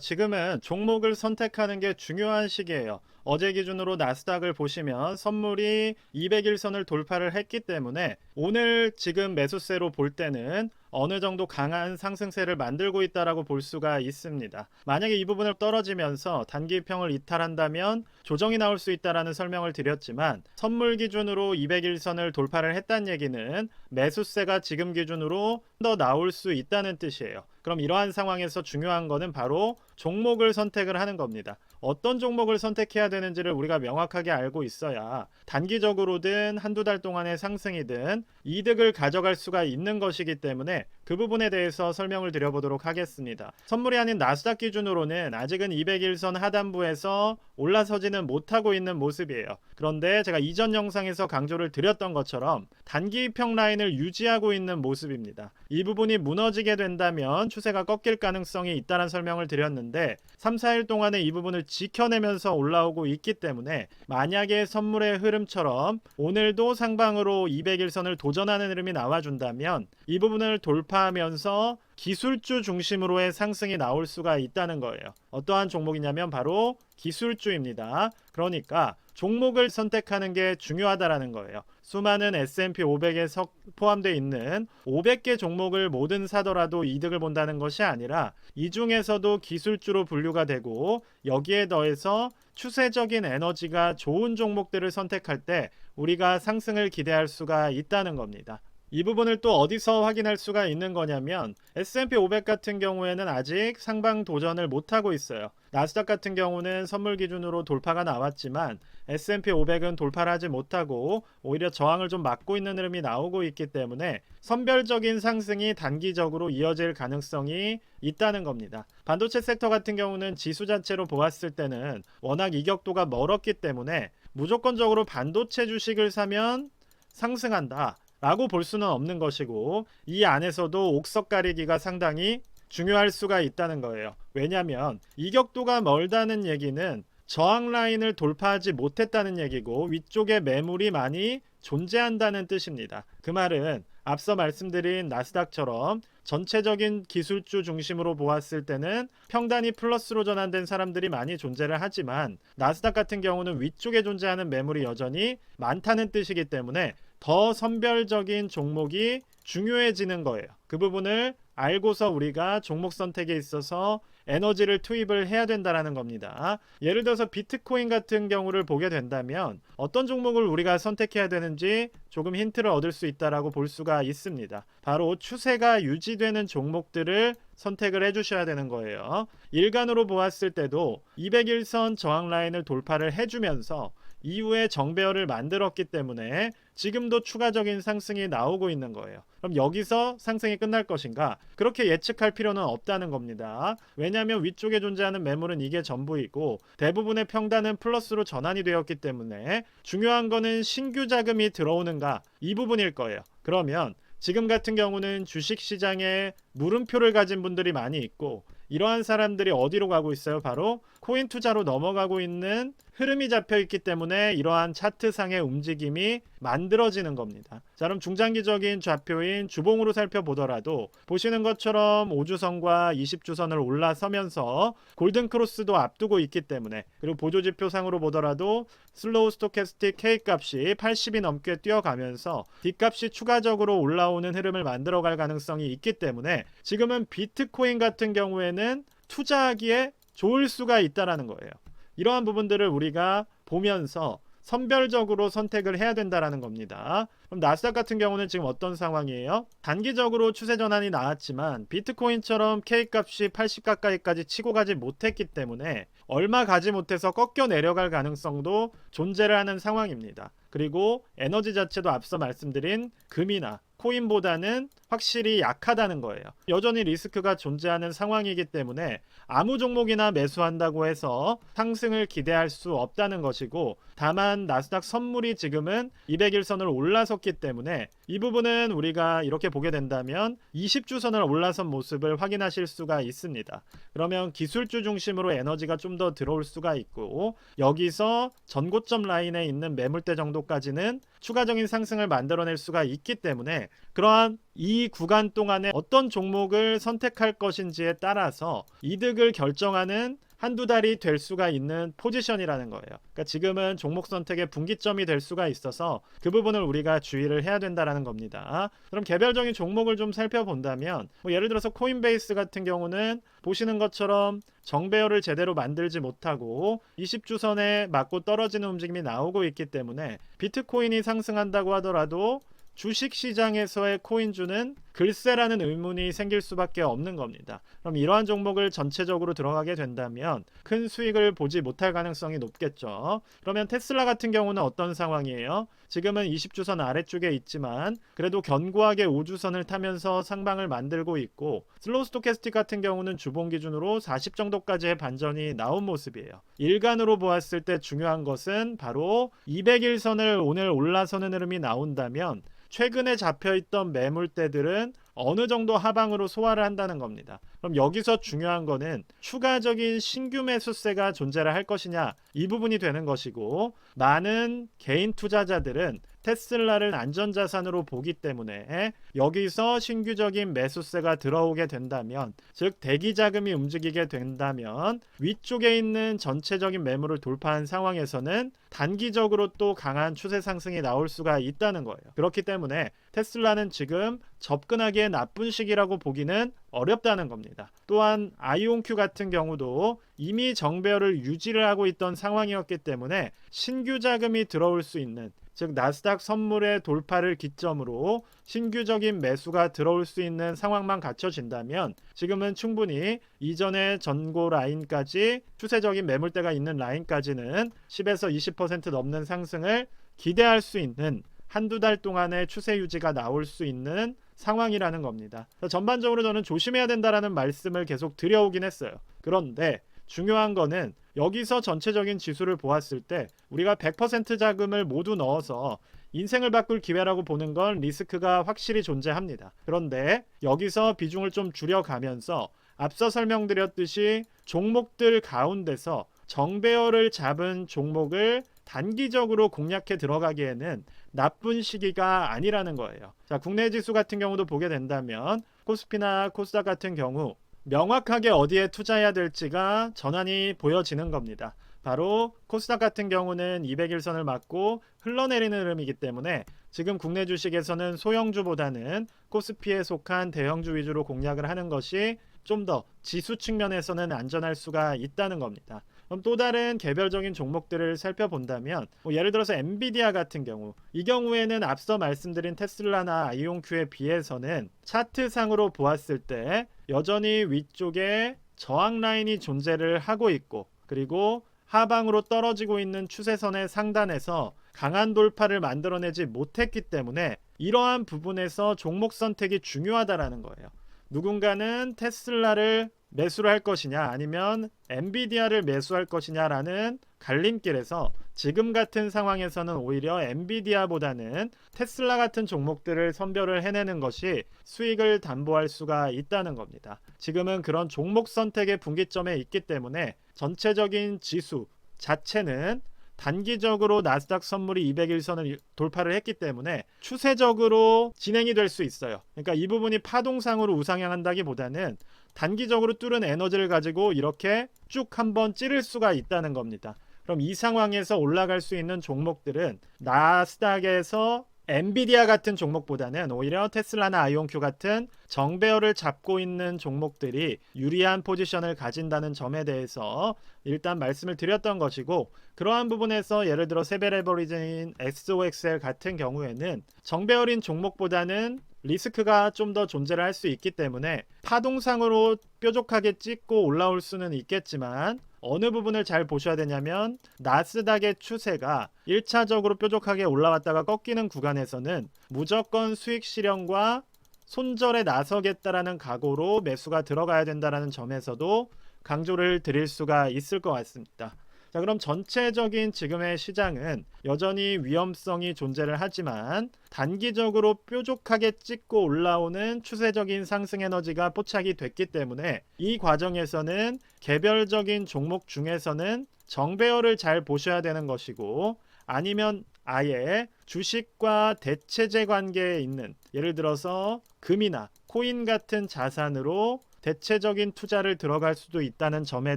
지금은 종목을 선택하는 게 중요한 시기예요. 어제 기준으로 나스닥을 보시면 선물이 200일선을 돌파를 했기 때문에 오늘 지금 매수세로 볼 때는 어느 정도 강한 상승세를 만들고 있다라고 볼 수가 있습니다. 만약에 이 부분을 떨어지면서 단기평을 이탈한다면 조정이 나올 수 있다라는 설명을 드렸지만, 선물 기준으로 200일선을 돌파를 했다는 얘기는 매수세가 지금 기준으로 더 나올 수 있다는 뜻이에요. 그럼 이러한 상황에서 중요한 거는 바로 종목을 선택을 하는 겁니다. 어떤 종목을 선택해야 되는지를 우리가 명확하게 알고 있어야 단기적으로든 한두 달 동안의 상승이든 이득을 가져갈 수가 있는 것이기 때문에 그 부분에 대해서 설명을 드려보도록 하겠습니다. 선물이 아닌 나스닥 기준으로는 아직은 200일선 하단부에서 올라서지는 못하고 있는 모습이에요. 그런데 제가 이전 영상에서 강조를 드렸던 것처럼 단기평 라인을 유지하고 있는 모습입니다. 이 부분이 무너지게 된다면 추세가 꺾일 가능성이 있다는 설명을 드렸는데 3, 4일 동안에 이 부분을 지켜내면서 올라오고 있기 때문에 만약에 선물의 흐름처럼 오늘도 상방으로 200일선을 도전하는 흐름이 나와준다면 이 부분을 돌파하면서 기술주 중심으로의 상승이 나올 수가 있다는 거예요. 어떠한 종목이냐면 바로 기술주입니다. 그러니까 종목을 선택하는 게 중요하다라는 거예요. 수많은 S&P 500에 포함되어 있는 500개 종목을 모든 사더라도 이득을 본다는 것이 아니라 이 중에서도 기술주로 분류가 되고 여기에 더해서 추세적인 에너지가 좋은 종목들을 선택할 때 우리가 상승을 기대할 수가 있다는 겁니다. 이 부분을 또 어디서 확인할 수가 있는 거냐면 S&P 500 같은 경우에는 아직 상방 도전을 못하고 있어요. 나스닥 같은 경우는 선물 기준으로 돌파가 나왔지만 S&P 500은 돌파를 하지 못하고 오히려 저항을 좀 막고 있는 흐름이 나오고 있기 때문에 선별적인 상승이 단기적으로 이어질 가능성이 있다는 겁니다. 반도체 섹터 같은 경우는 지수 자체로 보았을 때는 워낙 이격도가 멀었기 때문에 무조건적으로 반도체 주식을 사면 상승한다 라고 볼 수는 없는 것이고, 이 안에서도 옥석 가리기가 상당히 중요할 수가 있다는 거예요. 왜냐하면 이격도가 멀다는 얘기는 저항 라인을 돌파하지 못했다는 얘기고 위쪽에 매물이 많이 존재한다는 뜻입니다. 그 말은 앞서 말씀드린 나스닥처럼 전체적인 기술주 중심으로 보았을 때는 평단이 플러스로 전환된 사람들이 많이 존재를 하지만 나스닥 같은 경우는 위쪽에 존재하는 매물이 여전히 많다는 뜻이기 때문에 더 선별적인 종목이 중요해지는 거예요. 그 부분을 알고서 우리가 종목 선택에 있어서 에너지를 투입을 해야 된다는 겁니다. 예를 들어서 비트코인 같은 경우를 보게 된다면 어떤 종목을 우리가 선택해야 되는지 조금 힌트를 얻을 수 있다라고 볼 수가 있습니다. 바로 추세가 유지되는 종목들을 선택을 해주셔야 되는 거예요. 일간으로 보았을 때도 200일선 저항 라인을 돌파를 해주면서 이후에 정배열을 만들었기 때문에 지금도 추가적인 상승이 나오고 있는 거예요. 그럼 여기서 상승이 끝날 것인가? 그렇게 예측할 필요는 없다는 겁니다. 왜냐하면 위쪽에 존재하는 매물은 이게 전부이고 대부분의 평단은 플러스로 전환이 되었기 때문에 중요한 거는 신규 자금이 들어오는가, 이 부분일 거예요. 그러면 지금 같은 경우는 주식시장에 물음표를 가진 분들이 많이 있고 이러한 사람들이 어디로 가고 있어요? 바로 코인 투자로 넘어가고 있는 흐름이 잡혀 있기 때문에 이러한 차트상의 움직임이 만들어지는 겁니다. 자, 그럼 중장기적인 좌표인 주봉으로 살펴보더라도 보시는 것처럼 5주선과 20주선을 올라서면서 골든크로스도 앞두고 있기 때문에, 그리고 보조지표상으로 보더라도 슬로우 스토캐스틱 K값이 80이 넘게 뛰어가면서 D값이 추가적으로 올라오는 흐름을 만들어갈 가능성이 있기 때문에 지금은 비트코인 같은 경우에는 투자하기에 좋을 수가 있다는 거예요. 이러한 부분들을 우리가 보면서 선별적으로 선택을 해야 된다는 겁니다. 그럼 나스닥 같은 경우는 지금 어떤 상황이에요? 단기적으로 추세 전환이 나왔지만 비트코인처럼 K값이 80 가까이까지 치고 가지 못했기 때문에 얼마 가지 못해서 꺾여 내려갈 가능성도 존재를 하는 상황입니다. 그리고 에너지 자체도 앞서 말씀드린 금이나 코인보다는 확실히 약하다는 거예요. 여전히 리스크가 존재하는 상황이기 때문에 아무 종목이나 매수한다고 해서 상승을 기대할 수 없다는 것이고, 다만 나스닥 선물이 지금은 200일선을 올라섰기 때문에 이 부분은 우리가 이렇게 보게 된다면 20주선을 올라선 모습을 확인하실 수가 있습니다. 그러면 기술주 중심으로 에너지가 좀 더 들어올 수가 있고 여기서 전고점 라인에 있는 매물대 정도까지는 추가적인 상승을 만들어낼 수가 있기 때문에 그러한 이 구간 동안에 어떤 종목을 선택할 것인지에 따라서 이득을 결정하는 한두 달이 될 수가 있는 포지션이라는 거예요. 그러니까 지금은 종목 선택의 분기점이 될 수가 있어서 그 부분을 우리가 주의를 해야 된다는 겁니다. 그럼 개별적인 종목을 좀 살펴본다면 예를 들어서 코인베이스 같은 경우는 보시는 것처럼 정배열을 제대로 만들지 못하고 20주선에 맞고 떨어지는 움직임이 나오고 있기 때문에 비트코인이 상승한다고 하더라도 주식시장에서의 코인주는 글쎄라는 의문이 생길 수밖에 없는 겁니다. 그럼 이러한 종목을 전체적으로 들어가게 된다면 큰 수익을 보지 못할 가능성이 높겠죠. 그러면 테슬라 같은 경우는 어떤 상황이에요? 지금은 20주선 아래쪽에 있지만 그래도 견고하게 5주선을 타면서 상방을 만들고 있고 슬로우 스토캐스틱 같은 경우는 주봉 기준으로 40 정도까지의 반전이 나온 모습이에요. 일간으로 보았을 때 중요한 것은 바로 200일선을 오늘 올라서는 흐름이 나온다면 최근에 잡혀있던 매물대들은 어느 정도 하방으로 소화를 한다는 겁니다. 그럼 여기서 중요한 거는 추가적인 신규 매수세가 존재를 할 것이냐, 이 부분이 되는 것이고, 많은 개인 투자자들은 테슬라를 안전자산으로 보기 때문에 여기서 신규적인 매수세가 들어오게 된다면, 즉 대기 자금이 움직이게 된다면 위쪽에 있는 전체적인 매물을 돌파한 상황에서는 단기적으로 또 강한 추세 상승이 나올 수가 있다는 거예요. 그렇기 때문에 테슬라는 지금 접근하기에 나쁜 시기라고 보기는 어렵다는 겁니다. 또한 아이온큐 같은 경우도 이미 정배열을 유지를 하고 있던 상황이었기 때문에 신규 자금이 들어올 수 있는, 즉 나스닥 선물의 돌파를 기점으로 신규적인 매수가 들어올 수 있는 상황만 갖춰진다면 지금은 충분히 이전의 전고 라인까지 추세적인 매물대가 있는 라인까지는 10에서 20% 넘는 상승을 기대할 수 있는 한두 달 동안의 추세 유지가 나올 수 있는 상황이라는 겁니다. 전반적으로 저는 조심해야 된다라는 말씀을 계속 드려오긴 했어요. 그런데 중요한 거는 여기서 전체적인 지수를 보았을 때 우리가 100% 자금을 모두 넣어서 인생을 바꿀 기회라고 보는 건 리스크가 확실히 존재합니다. 그런데 여기서 비중을 좀 줄여가면서 앞서 설명드렸듯이 종목들 가운데서 정배열을 잡은 종목을 단기적으로 공략해 들어가기에는 나쁜 시기가 아니라는 거예요. 자, 국내 지수 같은 경우도 보게 된다면 코스피나 코스닥 같은 경우 명확하게 어디에 투자해야 될지가 전환이 보여지는 겁니다. 바로 코스닥 같은 경우는 200일선을 맞고 흘러내리는 흐름이기 때문에 지금 국내 주식에서는 소형주보다는 코스피에 속한 대형주 위주로 공략을 하는 것이 좀 더 지수 측면에서는 안전할 수가 있다는 겁니다. 그럼 또 다른 개별적인 종목들을 살펴본다면 예를 들어서 엔비디아 같은 경우, 이 경우에는 앞서 말씀드린 테슬라나 아이온큐에 비해서는 차트상으로 보았을 때 여전히 위쪽에 저항 라인이 존재를 하고 있고, 그리고 하방으로 떨어지고 있는 추세선의 상단에서 강한 돌파를 만들어내지 못했기 때문에 이러한 부분에서 종목 선택이 중요하다라는 거예요. 누군가는 테슬라를 매수를 할 것이냐 아니면 엔비디아를 매수할 것이냐라는 갈림길에서 지금 같은 상황에서는 오히려 엔비디아보다는 테슬라 같은 종목들을 선별을 해내는 것이 수익을 담보할 수가 있다는 겁니다. 지금은 그런 종목 선택의 분기점에 있기 때문에 전체적인 지수 자체는 단기적으로 나스닥 선물이 200일선을 돌파를 했기 때문에 추세적으로 진행이 될 수 있어요. 그러니까 이 부분이 파동상으로 우상향한다기보다는 단기적으로 뚫은 에너지를 가지고 이렇게 쭉 한번 찌를 수가 있다는 겁니다. 그럼 이 상황에서 올라갈 수 있는 종목들은 나스닥에서 엔비디아 같은 종목보다는 오히려 테슬라나 아이온큐 같은 정배열을 잡고 있는 종목들이 유리한 포지션을 가진다는 점에 대해서 일단 말씀을 드렸던 것이고, 그러한 부분에서 예를 들어 세베레버리즈인 XOXL 같은 경우에는 정배열인 종목보다는 리스크가 좀 더 존재를 할 수 있기 때문에 파동상으로 뾰족하게 찍고 올라올 수는 있겠지만 어느 부분을 잘 보셔야 되냐면 나스닥의 추세가 1차적으로 뾰족하게 올라왔다가 꺾이는 구간에서는 무조건 수익 실현과 손절에 나서겠다라는 각오로 매수가 들어가야 된다는 점에서도 강조를 드릴 수가 있을 것 같습니다. 자, 그럼 전체적인 지금의 시장은 여전히 위험성이 존재를 하지만 단기적으로 뾰족하게 찍고 올라오는 추세적인 상승 에너지가 포착이 됐기 때문에 이 과정에서는 개별적인 종목 중에서는 정배열을 잘 보셔야 되는 것이고, 아니면 아예 주식과 대체제 관계에 있는, 예를 들어서 금이나 코인 같은 자산으로 대체적인 투자를 들어갈 수도 있다는 점에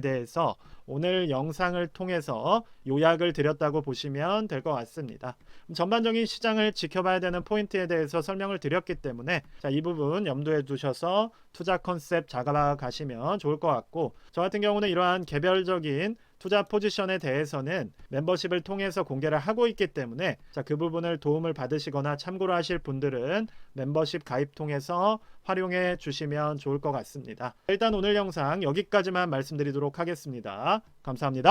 대해서 오늘 영상을 통해서 요약을 드렸다고 보시면 될 것 같습니다. 전반적인 시장을 지켜봐야 되는 포인트에 대해서 설명을 드렸기 때문에 이 부분 염두에 두셔서 투자 컨셉 잡아 가시면 좋을 것 같고, 저 같은 경우는 이러한 개별적인 투자 포지션에 대해서는 멤버십을 통해서 공개를 하고 있기 때문에 그 부분을 도움을 받으시거나 참고를 하실 분들은 멤버십 가입 통해서 활용해 주시면 좋을 것 같습니다. 일단 오늘 영상 여기까지만 말씀드리도록 하겠습니다. 감사합니다.